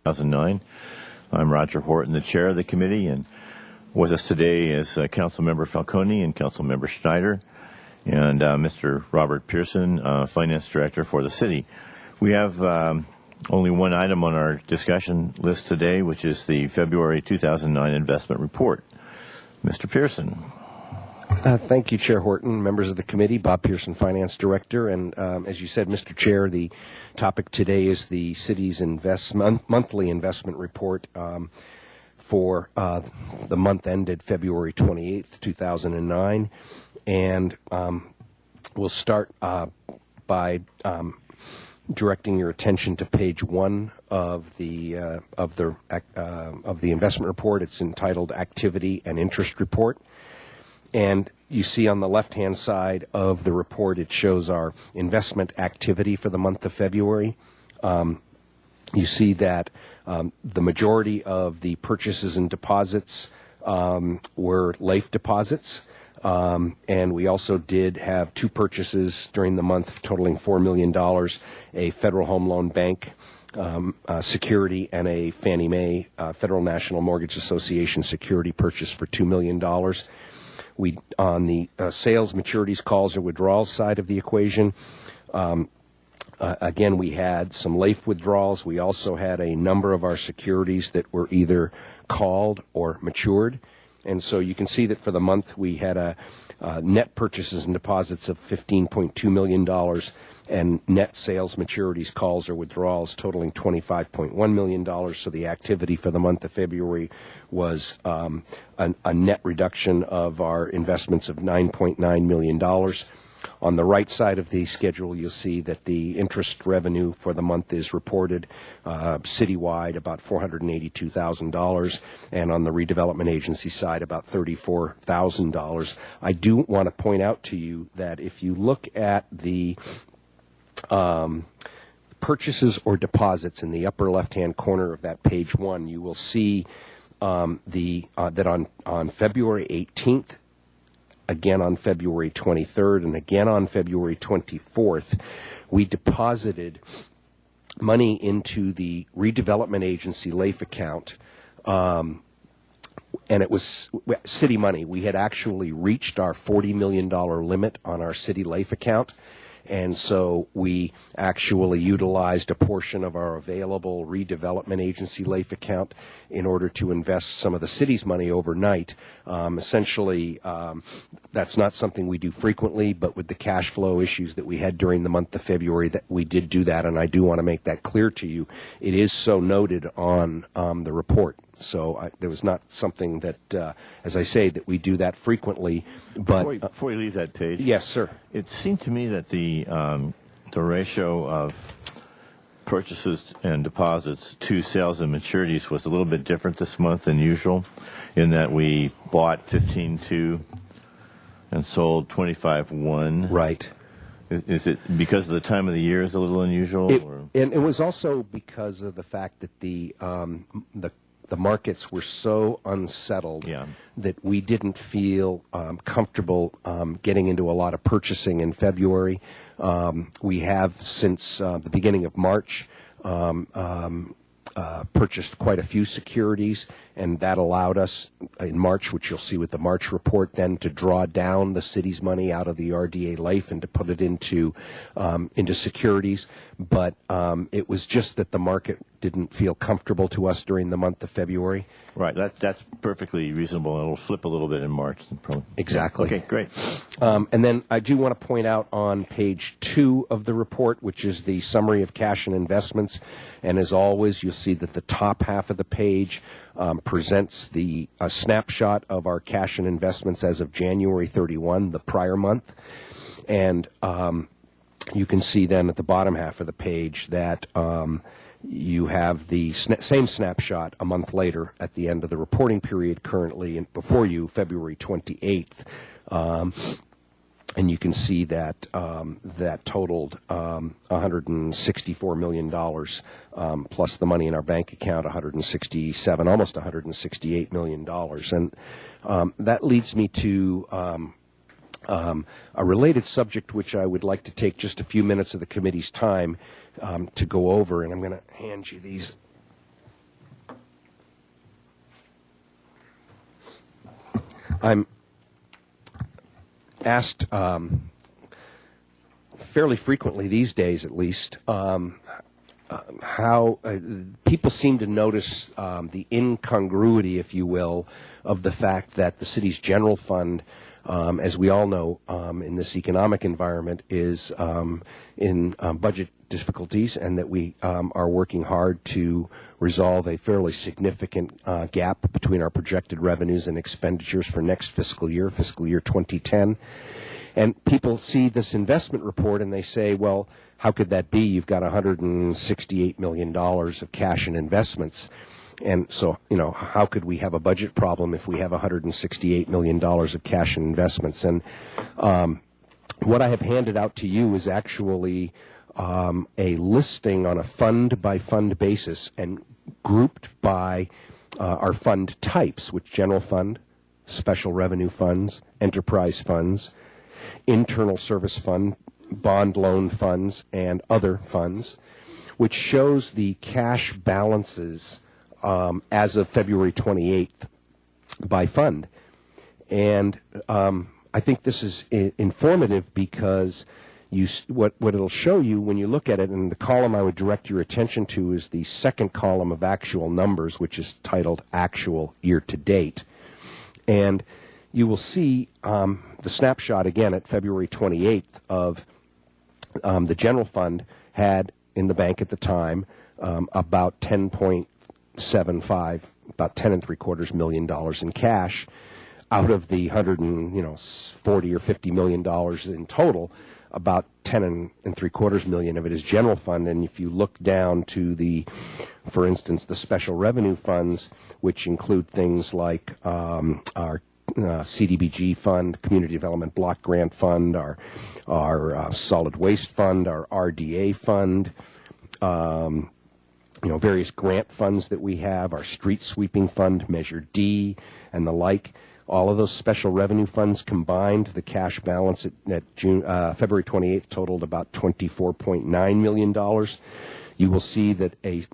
2009. I'm Roger Horton, the chair of the committee, and with us today is Councilmember Falcone and Councilmember Schneider and Mr. Robert Pearson, Finance Director for the city. We have only one item on our discussion list today, which is the February 2009 investment report. Mr. Pearson. Thank you, Chair Horton, members of the committee, Bob Pearson, Finance Director. And as you said, Mr. Chair, the topic today is the city's monthly investment report for the month ended February 28th, 2009. And we'll start by directing your attention to page 1 of the investment report. It's entitled Activity and Interest Report. And you see on the left-hand side of the report, it shows our investment activity for the month of February. You see that the majority of the purchases and deposits were LAIF deposits. And we also did have 2 purchases during the month totaling $4 million, a Federal Home Loan Bank security and a Fannie Mae Federal National Mortgage Association security purchase for $2 million. We, on the sales, maturities, calls, or withdrawals side of the equation, again, we had some LAIF withdrawals. We also had a number of our securities that were either called or matured. And so you can see that for the month we had net purchases and deposits of $15.2 million and net sales, maturities, calls, or withdrawals totaling $25.1 million. So the activity for the month of February was a net reduction of our investments of $9.9 million. On the right side of the schedule, you'll see that the interest revenue for the month is reported citywide about $482,000, and on the redevelopment agency side about $34,000. I do want to point out to you that if you look at the purchases or deposits in the upper left-hand corner of that page 1, you will see that on February 18th, again on February 23rd, and again on February 24th, we deposited money into the redevelopment agency LAIF account, and it was city money. We had actually reached our $40 million limit on our city LAIF account. And so we actually utilized a portion of our available redevelopment agency LAIF account in order to invest some of the city's money overnight. Essentially, that's not something we do frequently, but with the cash flow issues that we had during the month of February, that we did do that, and I do want to make that clear to you. It is so noted on the report. So there was not something that, as I say, that we do that frequently. But before you leave that page, yes, sir. It seemed to me that the ratio of purchases and deposits to sales and maturities was a little bit different this month than usual, in that we bought 15.2 and sold 25.1. Right. Is it because of the time of the year is a little unusual? And it was also because of the fact that the markets were so unsettled that we didn't feel comfortable getting into a lot of purchasing in February. We have, since the beginning of March, purchased quite a few securities, and that allowed us in March, which you'll see with the March report, then to draw down the city's money out of the RDA LAIF and to put it into securities. But it was just that the market didn't feel comfortable to us during the month of February. Right, that's perfectly reasonable. It'll flip a little bit in March. Exactly. Okay, great. And then I do want to point out on page 2 of the report, which is the summary of cash and investments. And as always, you'll see that the top half of the page presents a snapshot of our cash and investments as of January 31, the prior month. And you can see then at the bottom half of the page that you have the same snapshot a month later at the end of the reporting period currently before you, February 28th. And you can see that that totaled $164 million, plus the money in our bank account, $167, almost $168 million. And that leads me to a related subject, which I would like to take just a few minutes of the committee's time to go over. And I'm going to hand you these I'm asked fairly frequently these days, at least, how people seem to notice the incongruity, if you will, of the fact that the city's general fund, as we all know, in this economic environment, is in budget difficulties, and that we are working hard to resolve a fairly significant gap between our projected revenues and expenditures for next fiscal year 2010. And people see this investment report and they say, well, how could that be? You've got $168 million of cash and investments. And so, how could we have a budget problem if we have $168 million of cash and investments? And what I have handed out to you is actually a listing on a fund-by-fund basis and grouped by our fund types, which general fund, special revenue funds, enterprise funds, internal service fund, bond loan funds, and other funds, which shows the cash balances as of February 28th by fund. And I think this is informative because what it'll show you when you look at it, and the column I would direct your attention to is the second column of actual numbers, which is titled Actual Year to Date. And you will see the snapshot again at February 28th of the general fund had in the bank at the time about $10.75, about $10.75 million in cash out of the $140 or $50 million in total. About $10.75 million of it is general fund, and if you look down to for instance, the special revenue funds, which include things like our CDBG fund, Community Development Block Grant Fund, our Solid Waste Fund, our RDA Fund, various grant funds that we have, our Street Sweeping Fund, Measure D, and the like. All of those special revenue funds combined, the cash balance at February 28th totaled about $24.9 million. You will see that the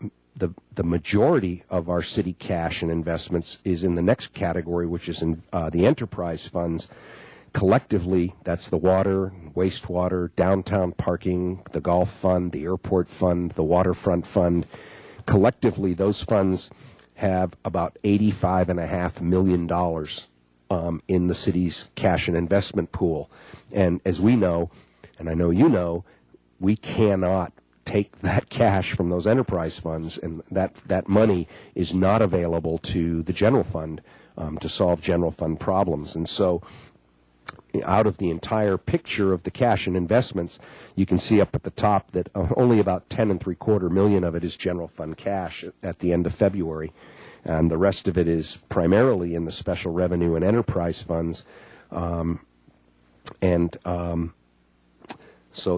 majority of our city cash and investments is in the next category, which is in the enterprise funds. Collectively, that's the water, wastewater, downtown parking, the golf fund, the airport fund, the waterfront fund. Collectively, those funds have about $85.5 million in the city's cash and investment pool. And as we know, and I know you know, we cannot take that cash from those enterprise funds, and that money is not available to the general fund to solve general fund problems. And so out of the entire picture of the cash and investments, you can see up at the top that only about $10.75 million of it is general fund cash at the end of February. And the rest of it is primarily in the special revenue and enterprise funds. So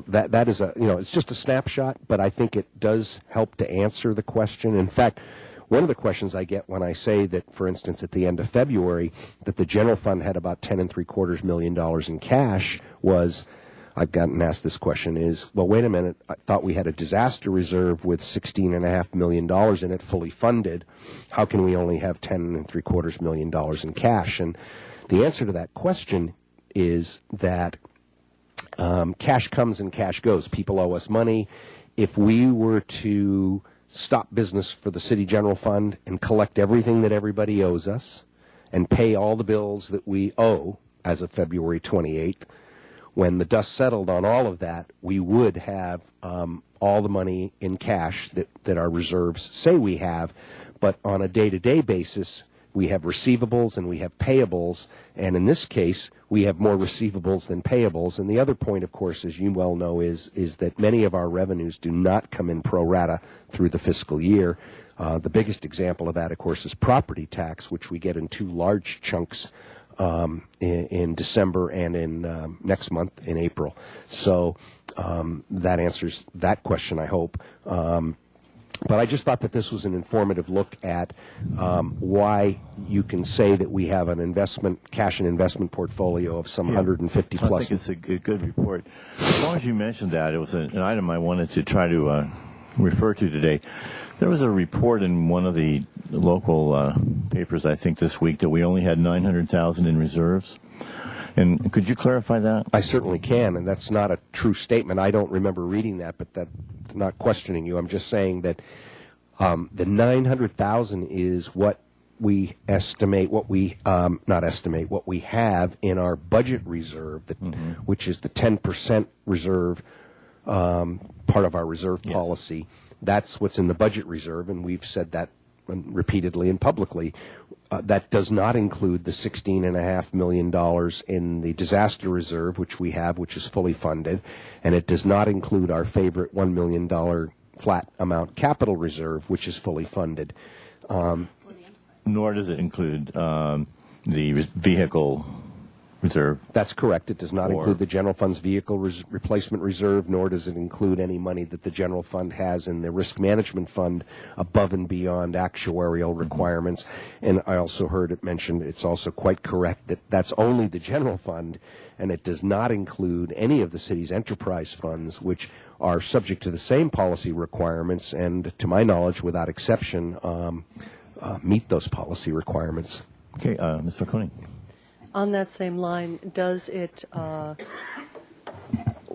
that is it's just a snapshot, but I think it does help to answer the question. In fact, one of the questions I get when I say that, for instance, at the end of February, that the general fund had about $10.75 million in cash was, I've gotten asked this question is, well, wait a minute, I thought we had a disaster reserve with $16.5 million in it fully funded. How can we only have $10.75 million in cash? And the answer to that question is that cash comes and cash goes. People owe us money. If we were to stop business for the city general fund and collect everything that everybody owes us and pay all the bills that we owe as of February 28th, when the dust settled on all of that, we would have all the money in cash that our reserves say we have. But on a day-to-day basis, we have receivables and we have payables. And in this case, we have more receivables than payables. And the other point, of course, as you well know, is that many of our revenues do not come in pro rata through the fiscal year. The biggest example of that, of course, is property tax, which we get in two large chunks in December and in next month in April. So that answers that question, I hope. But I just thought that this was an informative look at why you can say that we have an cash and investment portfolio of some 150 plus. I think it's a good report. As long as you mentioned that, it was an item I wanted to try to refer to today. There was a report in one of the local papers, I think, this week that we only had 900,000 in reserves. And could you clarify that? I certainly can, and that's not a true statement. I don't remember reading that, but that's not questioning you. I'm just saying that the 900,000 is what we estimate, what we not estimate, what we have in our budget reserve, that, which is the 10% reserve, part of our reserve policy. That's what's in the budget reserve, and we've said that repeatedly and publicly. That does not include the $16.5 million in the disaster reserve, which we have, which is fully funded, and it does not include our favorite $1 million flat amount capital reserve, which is fully funded. Nor does it include the vehicle reserve. That's correct. It does not include the general fund's vehicle replacement reserve, nor does it include any money that the general fund has in the risk management fund above and beyond actuarial requirements. And I also heard it mentioned, it's also quite correct that that's only the general fund, and it does not include any of the city's enterprise funds, which are subject to the same policy requirements and, to my knowledge, without exception, meet those policy requirements. Okay, Ms. Falcone. On that same line, does it,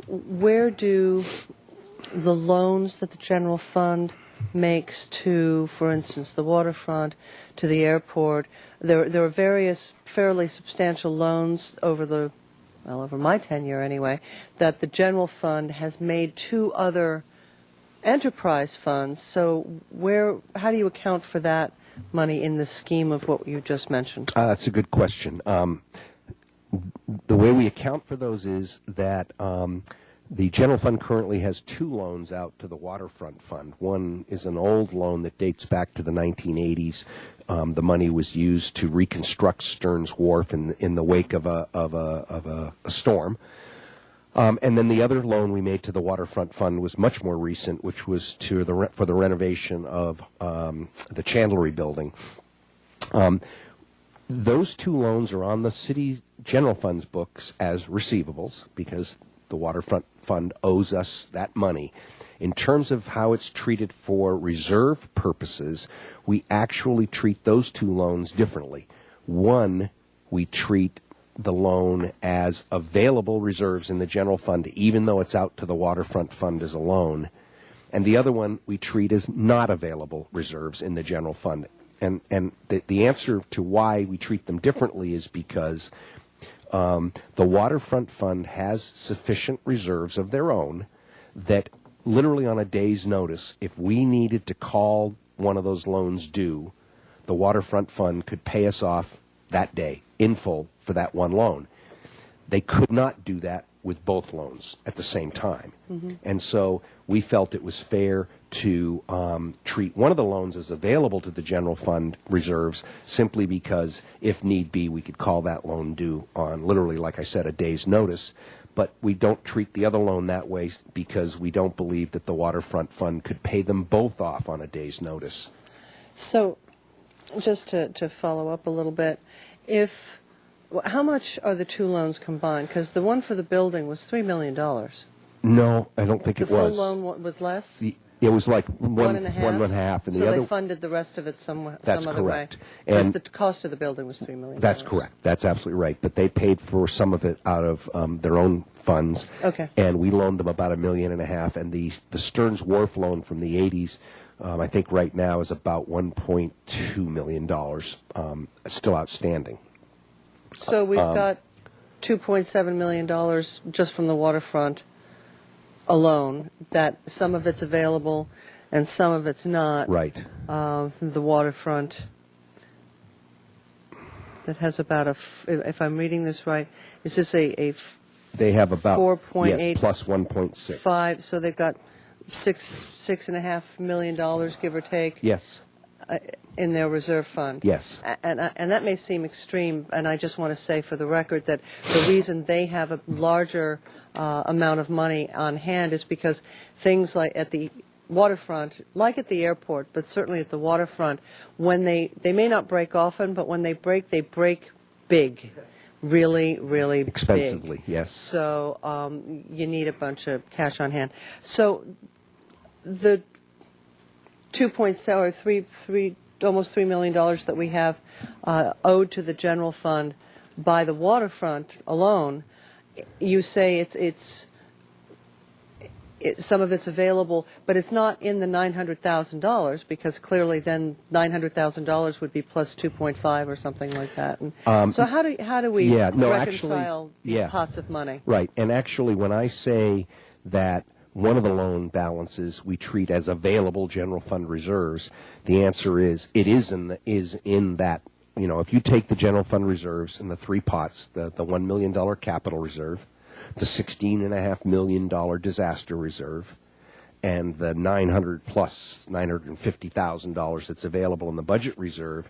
where do the loans that the general fund makes to, for instance, the waterfront, to the airport, there are various fairly substantial loans over my tenure anyway, that the general fund has made to other enterprise funds. So how do you account for that money in the scheme of what you just mentioned? That's a good question. The way we account for those is that the general fund currently has two loans out to the waterfront fund. One is an old loan that dates back to the 1980s. The money was used to reconstruct Stearns Wharf in the wake of a storm. And then the other loan we made to the waterfront fund was much more recent, which was for the renovation of the Chandlery building. Those two loans are on the city general fund's books as receivables because the waterfront fund owes us that money. In terms of how it's treated for reserve purposes, we actually treat those two loans differently. One, we treat the loan as available reserves in the general fund, even though it's out to the waterfront fund as a loan. And the other one we treat as not available reserves in the general fund. And the answer to why we treat them differently is because the waterfront fund has sufficient reserves of their own that literally on a day's notice, if we needed to call one of those loans due, the waterfront fund could pay us off that day in full for that one loan. They could not do that with both loans at the same time. And so we felt it was fair to treat one of the loans as available to the general fund reserves simply because, if need be, we could call that loan due on literally, like I said, a day's notice. But we don't treat the other loan that way because we don't believe that the waterfront fund could pay them both off on a day's notice. So just to follow up a little bit, how much are the two loans combined? Because the one for the building was $3 million. No, I don't think The it was. full loan was less? It was like one and a half? and a half. And so the other, they funded the rest of it some That's other correct. way? Because And the cost of the building was $3 million. That's correct. That's absolutely right. But they paid for some of it out of their own funds. Okay. And we loaned them about $1.5 million. And the Stearns Wharf loan from the 80s, I think right now is about $1.2 million, still outstanding. So we've got $2.7 million just from the waterfront alone, that some of it's available and some of it's not. Right. The waterfront that has about if I'm reading this right, is this a They have about 4.8 yes, plus 1.6. 5, so they've got $6.5 million, give or take, Yes. in their reserve fund. Yes. And that may seem extreme, and I just want to say for the record that the reason they have a larger amount of money on hand is because things like at the waterfront, like at the airport, but certainly at the waterfront, when they may not break often, but when they break big. Really, really Expensively, big. yes. So you need a bunch of cash on hand. So the almost $3 million that we have owed to the general fund by the waterfront alone, you say some of it's available, but it's not in the $900,000 because clearly then $900,000 would be plus 2.5 or something like that. And so how do we reconcile these pots of money? Right, and actually when I say that one of the loan balances we treat as available general fund reserves, the answer is it is in that. You know, if you take the general fund reserves in the three pots, the $1 million capital reserve, the $16.5 million disaster reserve, and the $950,000 that's available in the budget reserve,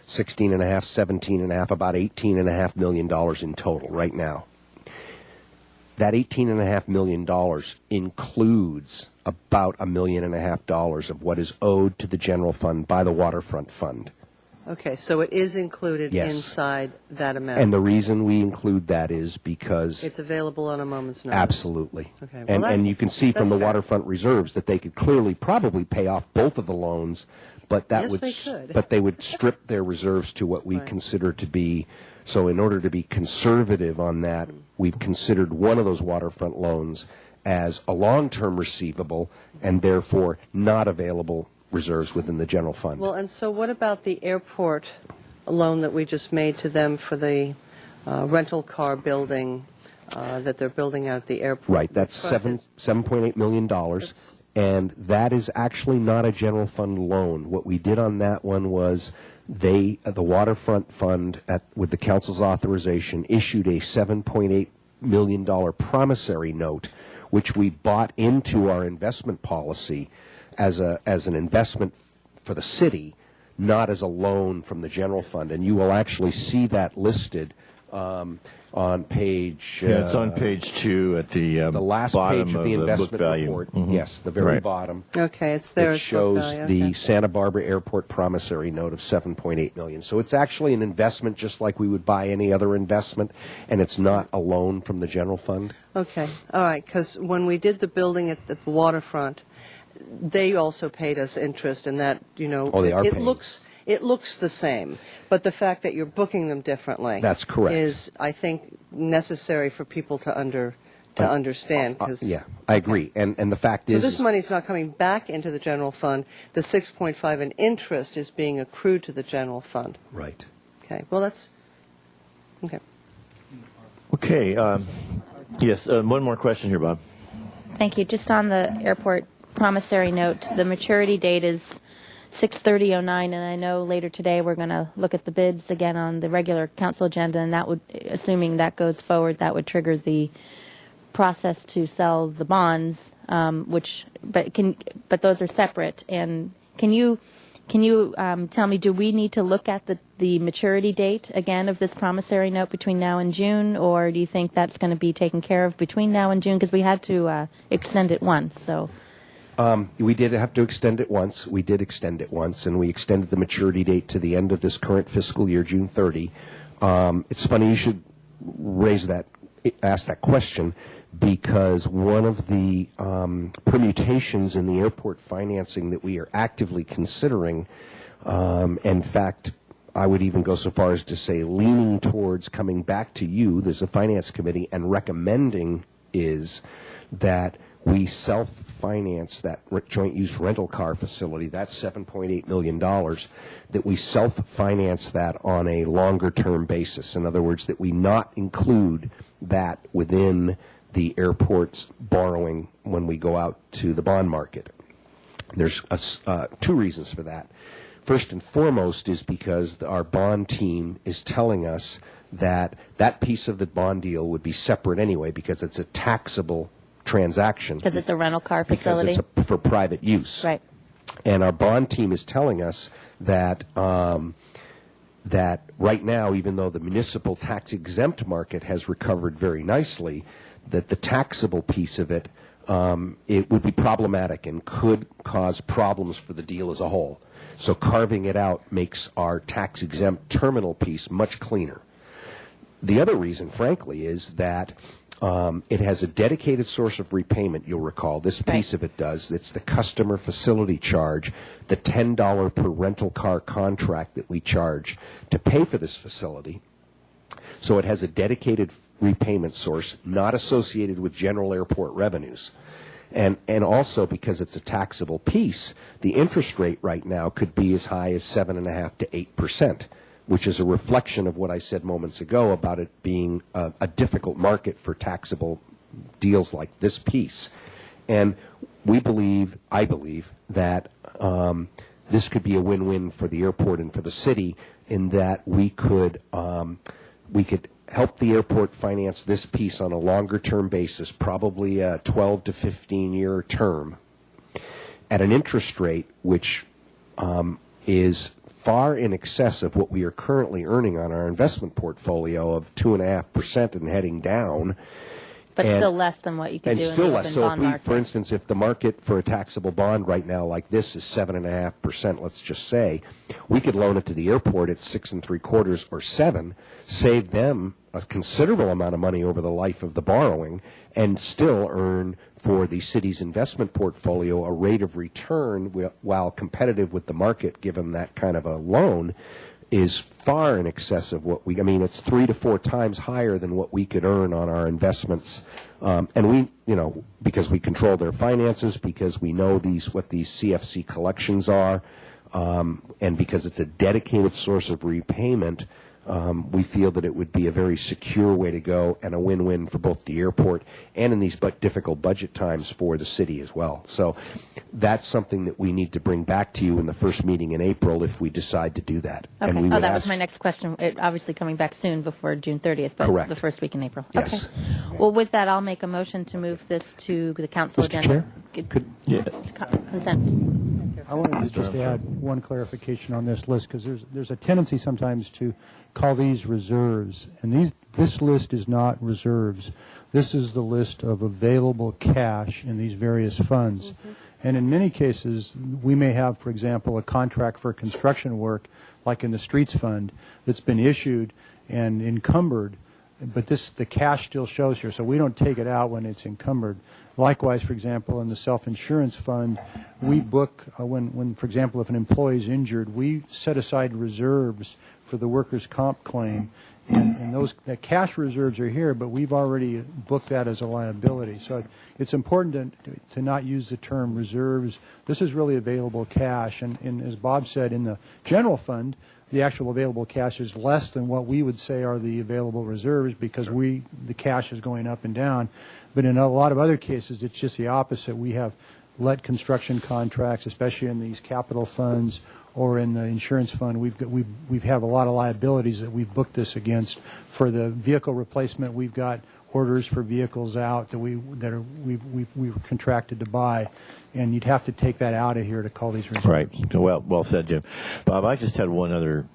17.5, about $18.5 million in total right now. That $18.5 million includes about $1.5 million of what is owed to the general fund by the waterfront fund. Okay, so it is included Yes. inside that amount. And the reason we include that is because it's available on a moment's notice. absolutely. Okay, well, and you can see from that's the fair. waterfront reserves that they could clearly probably pay off both of the loans, but that Yes, would they could. but they would strip their reserves to what we Right. consider to be. So in order to be conservative on that, we've considered one of those waterfront loans as a long-term receivable and therefore not available reserves within the general fund. Well, and so what about the airport loan that we just made to them for the rental car building that they're building out at the airport? Right, that's $7.8 million, and that is actually not a general fund loan. What we did on that one was the waterfront fund, with the council's authorization, issued a $7.8 million promissory note, which we bought into our investment policy as an investment for the city, not as a loan from the general fund. And you will actually see that listed on page. Yeah, it's on page 2 at the last bottom page of the book investment value. report. Mhm. Yes, the very Right. bottom. Okay, it's there. It as book shows value, the okay. Santa Barbara Airport promissory note of $7.8 million. So it's actually an investment just like we would buy any other investment, and it's not a loan from the general fund. Okay, all right, because when we did the building at the waterfront, they also paid us interest, and that, you know, Oh, they are it paying. looks the same, but the fact that you're booking them differently, That's correct. is, I think, necessary for people to understand. 'Cause Yeah, I agree. And the fact so is, this money's not coming back into the general fund. The 6.5 in interest is being accrued to the general fund. right. Okay, well, that's okay. Okay. Yes, one more question here, Bob. Thank you. Just on the airport promissory note, the maturity date is 6/30/09, and I know later today we're going to look at the bids again on the regular council agenda, and that would, assuming that goes forward, that would trigger the process to sell the bonds, but those are separate. And can you tell me, do we need to look at the maturity date again of this promissory note between now and June, or do you think that's going to be taken care of between now and June? Because we had to extend it once, so. We did have to extend it once. We did extend it once, and we extended the maturity date to the end of this current fiscal year, June 30. It's funny you should ask that question, because one of the permutations in the airport financing that we are actively considering, in fact, I would even go so far as to say leaning towards coming back to you, there's a finance committee, and recommending is that we self-finance that joint use rental car facility, that's $7.8 million, that we self-finance that on a longer-term basis. In other words, that we not include that within the airport's borrowing when we go out to the bond market. There's two reasons for that. First and foremost is because our bond team is telling us that that piece of the bond deal would be separate anyway, because it's a taxable transaction. Because it's a rental car facility? Because it's for private use. Right. And our bond team is telling us that that right now, even though the municipal tax-exempt market has recovered very nicely, that the taxable piece of it, it would be problematic and could cause problems for the deal as a whole. So carving it out makes our tax-exempt terminal piece much cleaner. The other reason, frankly, is that It has a dedicated source of repayment, you'll recall. This piece Right. of it does. It's the customer facility charge, the $10 per rental car contract that we charge to pay for this facility. So it has a dedicated repayment source, not associated with general airport revenues. And also, because it's a taxable piece, the interest rate right now could be as high as 7.5% to 8%, which is a reflection of what I said moments ago about it being a difficult market for taxable deals like this piece. And I believe that this could be a win-win for the airport and for the city, in that we could help the airport finance this piece on a longer-term basis, probably a 12 to 15-year term, at an interest rate which is far in excess of what we are currently earning on our investment portfolio of 2.5% and heading down. But And- still less than what you could And do in still the less. open So if bond we, market. for instance, if the market for a taxable bond right now like this is 7.5%, let's just say, we could loan it to the airport at 6.75% or 7%, save them a considerable amount of money over the life of the borrowing, and still earn for the city's investment portfolio a rate of return while competitive with the market, given that kind of a loan, is far in excess of what it's 3 to 4 times higher than what we could earn on our investments. And we, because we control their finances, because we know what these CFC collections are, and because it's a dedicated source of repayment, we feel that it would be a very secure way to go and a win-win for both the airport and in these difficult budget times for the city as well. So that's something that we need to bring back to you in the first meeting in April if we decide to do that. Okay. And we would That was ask- my next question. It obviously coming back soon before June 30th, but Correct. the first week in April. Yes. Okay. Well, with that, I'll make a motion to move this to the council Mr. agenda. Chair? Consent. I wanted to just add one clarification on this list, because there's a tendency sometimes to call these reserves, and this list is not reserves. This is the list of available cash in these various funds. Mm-hmm. And in many cases, we may have, for example, a contract for construction work, like in the streets fund, that's been issued and encumbered, but the cash still shows here, so we don't take it out when it's encumbered. Likewise, for example, in the self-insurance fund, we book, when, for example, if an employee is injured, we set aside reserves for the workers' comp claim, and the cash reserves are here, but we've already booked that as a liability. So it's important to not use the term reserves. This is really available cash, and as Bob said, in the general fund, the actual available cash is less than what we would say are the available reserves, because the cash is going up and down. But in a lot of other cases, it's just the opposite. We have let construction contracts, especially in these capital funds or in the insurance fund. We have a lot of liabilities that we've booked this against. For the vehicle replacement, we've got orders for vehicles out that we've contracted to buy, and you'd have to take that out of here to call these reserves. Right. Well said, Jim. Bob, I just had one other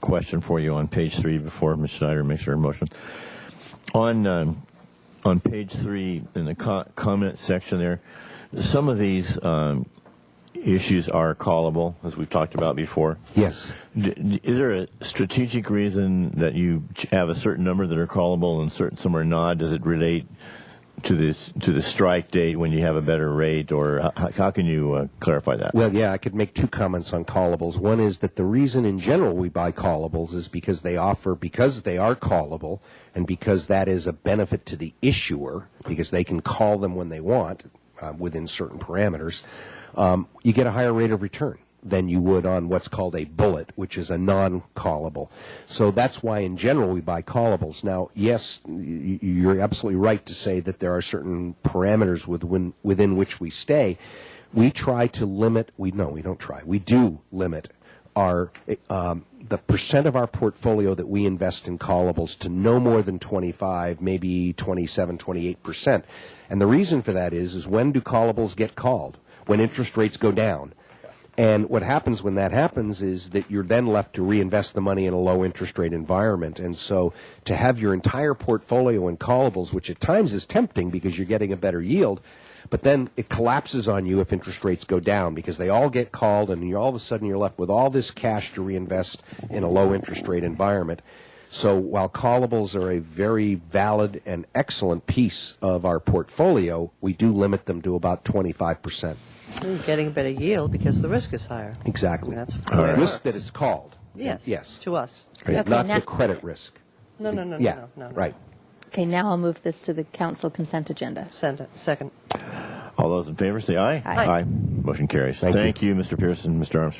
question for you on page 3 before Ms. Schneider makes her motion. On page 3 in the comment section there, some of these issues are callable, as we've talked about before. Yes. Is there a strategic reason that you have a certain number that are callable and some are not? Does it relate to the strike date when you have a better rate, or how can you clarify that? Well, yeah, I could make 2 comments on callables. One is that the reason in general we buy callables is because they are callable, and because that is a benefit to the issuer, because they can call them when they want within certain parameters. You get a higher rate of return than you would on what's called a bullet, which is a non-callable. So that's why, in general, we buy callables. Now, yes, you're absolutely right to say that there are certain parameters within which we stay. We try to limit. We don't try. We do limit our the percent of our portfolio that we invest in callables to no more than 25, maybe 27, 28%. And the reason for that is when do callables get called? When interest rates go down. And what happens when that happens is that you're then left to reinvest the money in a low interest rate environment. And so to have your entire portfolio in callables, which at times is tempting because you're getting a better yield, but then it collapses on you if interest rates go down, because they all get called and all of a sudden you're left with all this cash to reinvest in a low interest rate environment. So while callables are a very valid and excellent piece of our portfolio, we do limit them to about 25%. You're getting a better yield because the risk is higher. Exactly. That's The the way it risk works. that it's called. Yes. Yes. To us. Right, Okay, not now- the credit risk. No, no, no, Yeah, no, no, no. right. Okay, now I'll move this to the council consent agenda. Send it. Second. All those in favor say aye. Aye. Motion carries. Thank you. Thank you, Mr. Pearson, Mr. Armstrong.